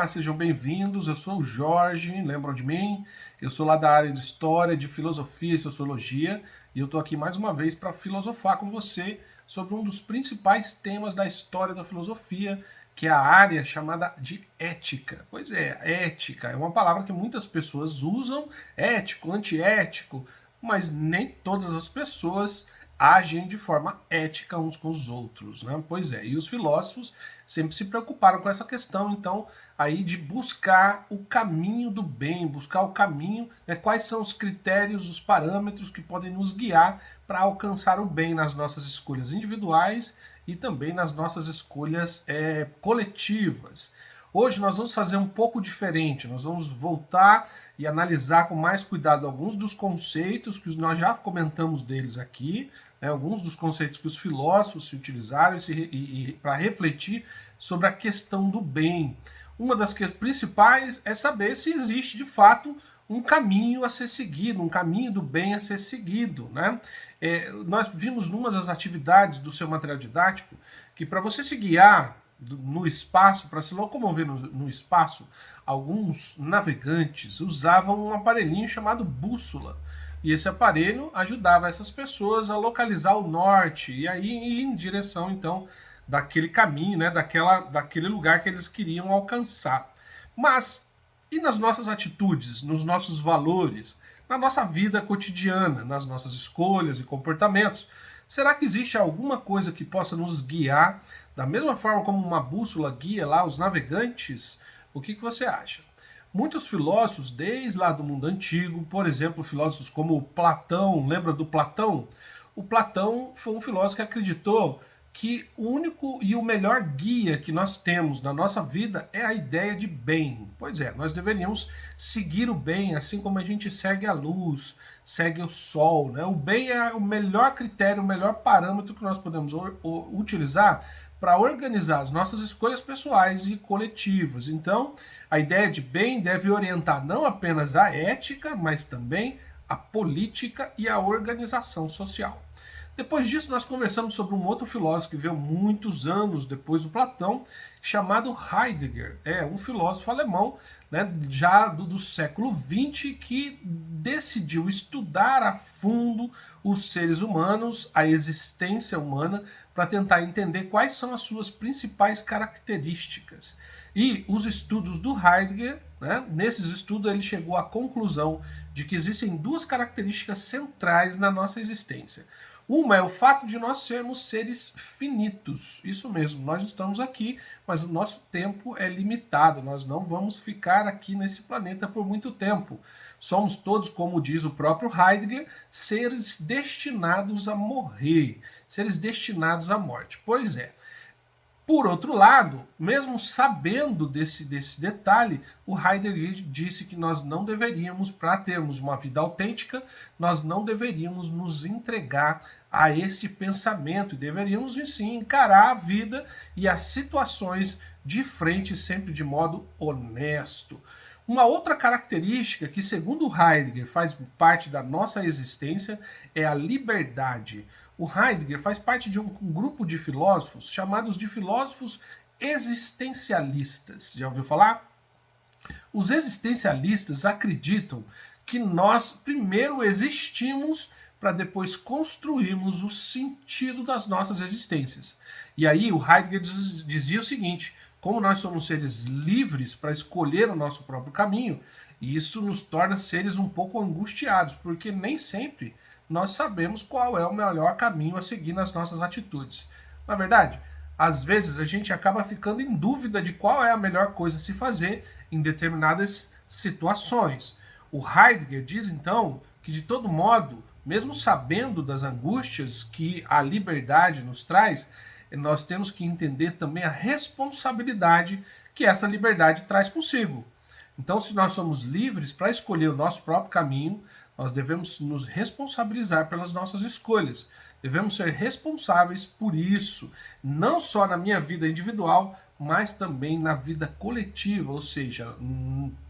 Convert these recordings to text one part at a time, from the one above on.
Olá, sejam bem-vindos. Eu sou o Jorge, lembram de mim? Eu sou lá da área de História, de Filosofia e Sociologia e eu estou aqui mais uma vez para filosofar com você sobre um dos principais temas da história da filosofia, que é a área chamada de ética. Pois é, ética é uma palavra que muitas pessoas usam, ético, antiético, mas nem todas as pessoas agem de forma ética uns com os outros, né? Pois é, e os filósofos sempre se preocuparam com essa questão, então, aí de buscar o caminho do bem, buscar o caminho, né, quais são os critérios, os parâmetros que podem nos guiar para alcançar o bem nas nossas escolhas individuais e também nas nossas escolhas coletivas. Hoje nós vamos fazer um pouco diferente, nós vamos voltar e analisar com mais cuidado alguns dos conceitos que nós já comentamos deles aqui, né, alguns dos conceitos que os filósofos se utilizaram para refletir sobre a questão do bem. Uma das principais é saber se existe de fato um caminho a ser seguido, um caminho do bem a ser seguido, né? Nós vimos numa das atividades do seu material didático que para você se guiar no espaço, para se locomover no espaço, alguns navegantes usavam um aparelhinho chamado bússola. E esse aparelho ajudava essas pessoas a localizar o norte e aí ir em direção, então, daquele caminho, né, daquele lugar que eles queriam alcançar. Mas, e nas nossas atitudes, nos nossos valores, na nossa vida cotidiana, nas nossas escolhas e comportamentos? Será que existe alguma coisa que possa nos guiar da mesma forma como uma bússola guia lá os navegantes? O que você acha? Muitos filósofos, desde lá do mundo antigo, por exemplo, filósofos como Platão, lembra do Platão? O Platão foi um filósofo que acreditou que o único e o melhor guia que nós temos na nossa vida é a ideia de bem. Pois é, nós deveríamos seguir o bem, assim como a gente segue a luz, segue o sol, né? O bem é o melhor critério, o melhor parâmetro que nós podemos utilizar para organizar as nossas escolhas pessoais e coletivas. Então, a ideia de bem deve orientar não apenas a ética, mas também a política e a organização social. Depois disso, nós conversamos sobre um outro filósofo que veio muitos anos depois do Platão, chamado Heidegger. É um filósofo alemão, né, já do século XX, que decidiu estudar a fundo os seres humanos, a existência humana, para tentar entender quais são as suas principais características. E os estudos do Heidegger, né, nesses estudos ele chegou à conclusão de que existem duas características centrais na nossa existência. Uma é o fato de nós sermos seres finitos. Isso mesmo, nós estamos aqui, mas o nosso tempo é limitado. Nós não vamos ficar aqui nesse planeta por muito tempo. Somos todos, como diz o próprio Heidegger, seres destinados a morrer, seres destinados à morte. Pois é. Por outro lado, mesmo sabendo desse detalhe, o Heidegger disse que nós não deveríamos, para termos uma vida autêntica, nós não deveríamos nos entregar a esse pensamento, e deveríamos sim encarar a vida e as situações de frente sempre de modo honesto. Uma outra característica que, segundo Heidegger, faz parte da nossa existência é a liberdade. O Heidegger faz parte de um grupo de filósofos chamados de filósofos existencialistas. Já ouviu falar? Os existencialistas acreditam que nós primeiro existimos para depois construirmos o sentido das nossas existências. E aí o Heidegger dizia o seguinte: como nós somos seres livres para escolher o nosso próprio caminho, isso nos torna seres um pouco angustiados, porque nem sempre nós sabemos qual é o melhor caminho a seguir nas nossas atitudes. Na verdade, às vezes a gente acaba ficando em dúvida de qual é a melhor coisa a se fazer em determinadas situações. O Heidegger diz então que, de todo modo, mesmo sabendo das angústias que a liberdade nos traz, nós temos que entender também a responsabilidade que essa liberdade traz consigo. Então, se nós somos livres para escolher o nosso próprio caminho, nós devemos nos responsabilizar pelas nossas escolhas. Devemos ser responsáveis por isso, não só na minha vida individual, mas também na vida coletiva, ou seja,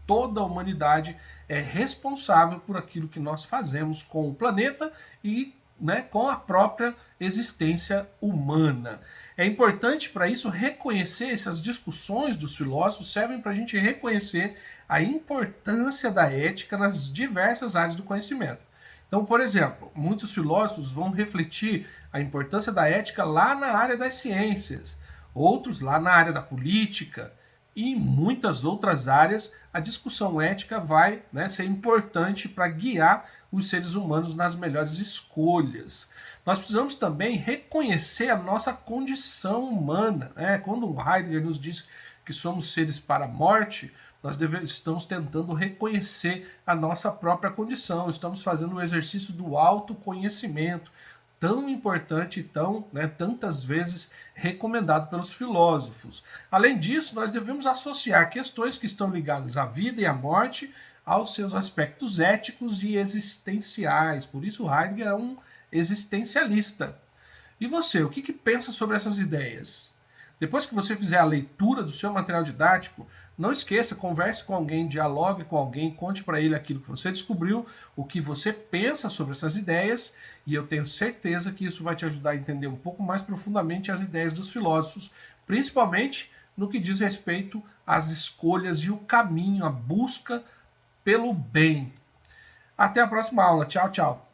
toda a humanidade é responsável por aquilo que nós fazemos com o planeta e né, com a própria existência humana. É importante para isso reconhecer essas discussões dos filósofos, servem para a gente reconhecer a importância da ética nas diversas áreas do conhecimento. Então, por exemplo, muitos filósofos vão refletir a importância da ética lá na área das ciências, outros lá na área da política, e em muitas outras áreas a discussão ética vai, né, ser importante para guiar os seres humanos nas melhores escolhas. Nós precisamos também reconhecer a nossa condição humana, né? Quando Heidegger nos diz que somos seres para a morte, nós estamos tentando reconhecer a nossa própria condição, estamos fazendo o exercício do autoconhecimento, tão importante e tão, né, tantas vezes recomendado pelos filósofos. Além disso, nós devemos associar questões que estão ligadas à vida e à morte aos seus aspectos éticos e existenciais. Por isso, Heidegger é um existencialista. E você, o que pensa sobre essas ideias? Depois que você fizer a leitura do seu material didático, não esqueça, converse com alguém, dialogue com alguém, conte para ele aquilo que você descobriu, o que você pensa sobre essas ideias, e eu tenho certeza que isso vai te ajudar a entender um pouco mais profundamente as ideias dos filósofos, principalmente no que diz respeito às escolhas e o caminho, a busca pelo bem. Até a próxima aula. Tchau, tchau.